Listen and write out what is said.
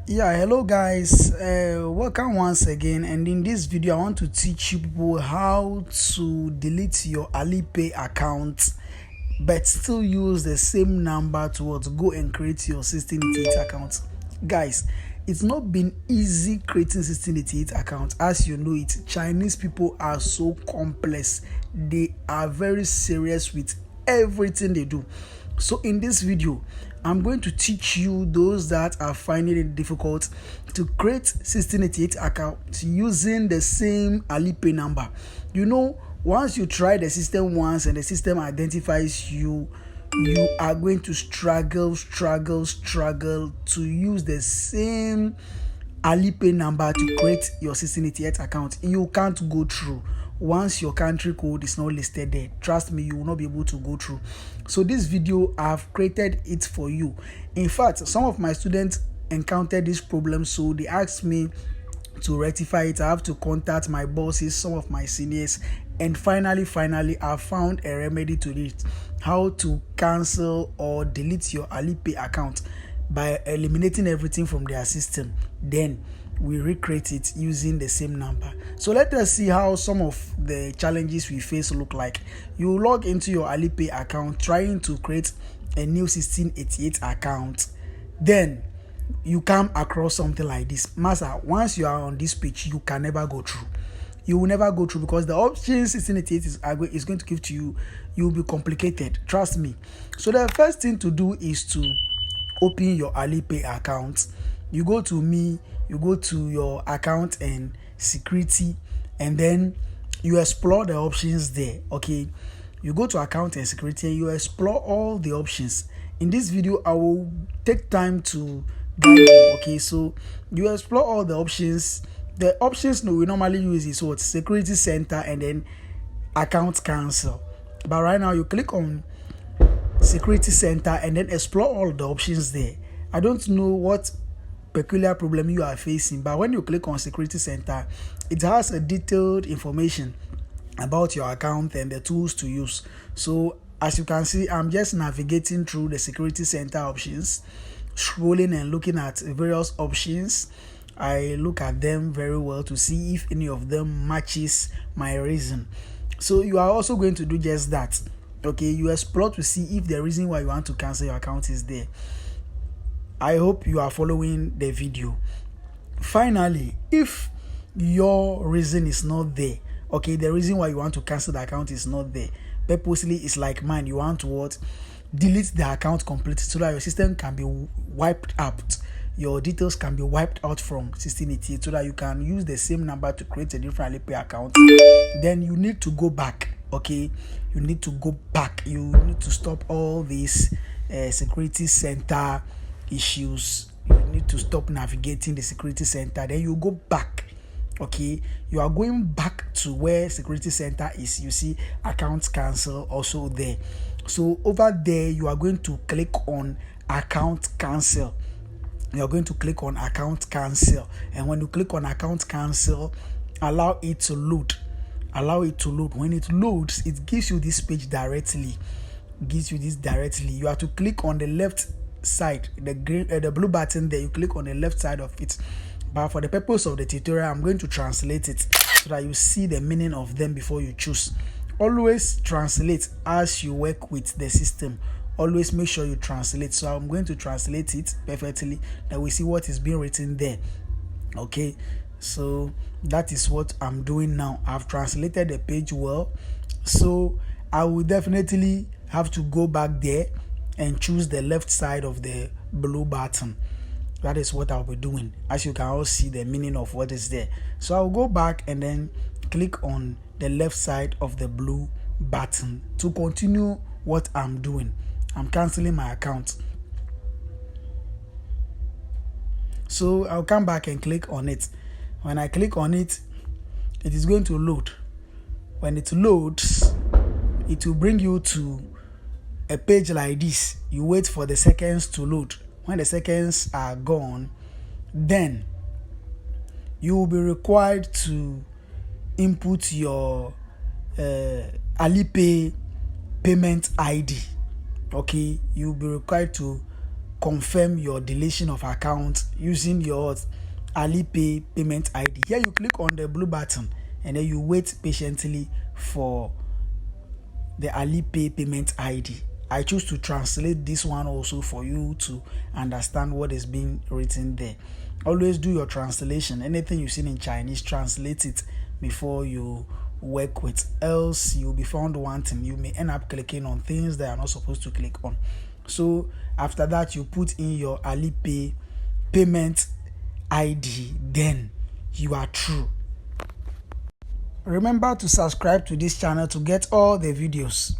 Yeah, hello guys, welcome once again. And in this video I want to teach you people how to delete your Alipay account but still use the same number to go and create your 1688 account. Guys, it's not been easy creating 1688 account. As you know, it Chinese people are so complex. They are very serious with everything they do. So in this video I'm going to teach you those that are finding it difficult to create 1688 account using the same Alipay number. Once you try the system once and the system identifies you, you are going to struggle to use the same Alipay number to create your 1688 account. You can't go through. Once your country code is not listed there, trust me, you will not be able to go through. So this video, I've created it for you. In fact, some of my students encountered this problem, so they asked me to rectify it. I have to contact my bosses, some of my seniors, and finally I found a remedy to it. How to cancel or delete your Alipay account by eliminating everything from their system. Then we recreate it using the same number. So let us see how some of the challenges we face look like. You log into your Alipay account trying to create a new 1688 account. Then you come across something like this. Master, once you are on this page, you can never go through. You will never go through because the options 1688 is going to give to you. You will be complicated. Trust me. So the first thing to do is to open your Alipay account. You go to your account and security, and then you explore the options there. Okay, you go to account and security and you explore all the options. In this video I will take time to guide you. Okay, so you explore all the options. The options we normally use is what? Security center and then account cancel. But right now you click on security center and then explore all the options there. I don't know what peculiar problem you are facing, but when you click on security center, it has a detailed information about your account and the tools to use. So as you can see, I'm just navigating through the security center options, scrolling and looking at various options. I look at them very well to see if any of them matches my reason. So you are also going to do just that. Okay, you explore to see if the reason why you want to cancel your account is there. I hope you are following the video. Finally, if your reason is not there, okay, the reason why you want to cancel the account is not there, purposely it's like mine, you want to delete the account completely so that your system can be wiped out. Your details can be wiped out from 1688 so that you can use the same number to create a different Alipay account. Then you need to go back. Okay, you need to go back. You need to stop all these security center issues. You need to stop navigating the security center. Then you go back. Okay, you are going back to where security center is. You see account cancel also there. So over there you are going to click on account cancel. You are going to click on account cancel, and when you click on account cancel, allow it to load. When it loads, it gives you this page directly. You have to click on the left side, the blue button there. You click on the left side of it. But for the purpose of the tutorial, I'm going to translate it so that you see the meaning of them before you choose. Always translate as you work with the system. Always make sure you translate. So I'm going to translate it perfectly that we see what is being written there. Okay, so that is what I'm doing now. I've translated the page well, so I will definitely have to go back there and choose the left side of the blue button. That is what I'll be doing. As you can all see the meaning of what is there. So I'll go back and then click on the left side of the blue button to continue what I'm doing. I'm canceling my account. So I'll come back and click on it. When I click on it, it is going to load. When it loads, it will bring you to a page like this. You wait for the seconds to load. When the seconds are gone, then you will be required to input your Alipay payment ID. Okay, you'll be required to confirm your deletion of account using your Alipay payment ID. Here you click on the blue button and then you wait patiently for the Alipay payment ID. I choose to translate this one also for you to understand what is being written there. Always do your translation. Anything you see in Chinese, translate it before you work with, else you'll be found wanting. You may end up clicking on things that are not supposed to click on. So after that, you put in your Alipay payment ID, then you are through. Remember to subscribe to this channel to get all the videos.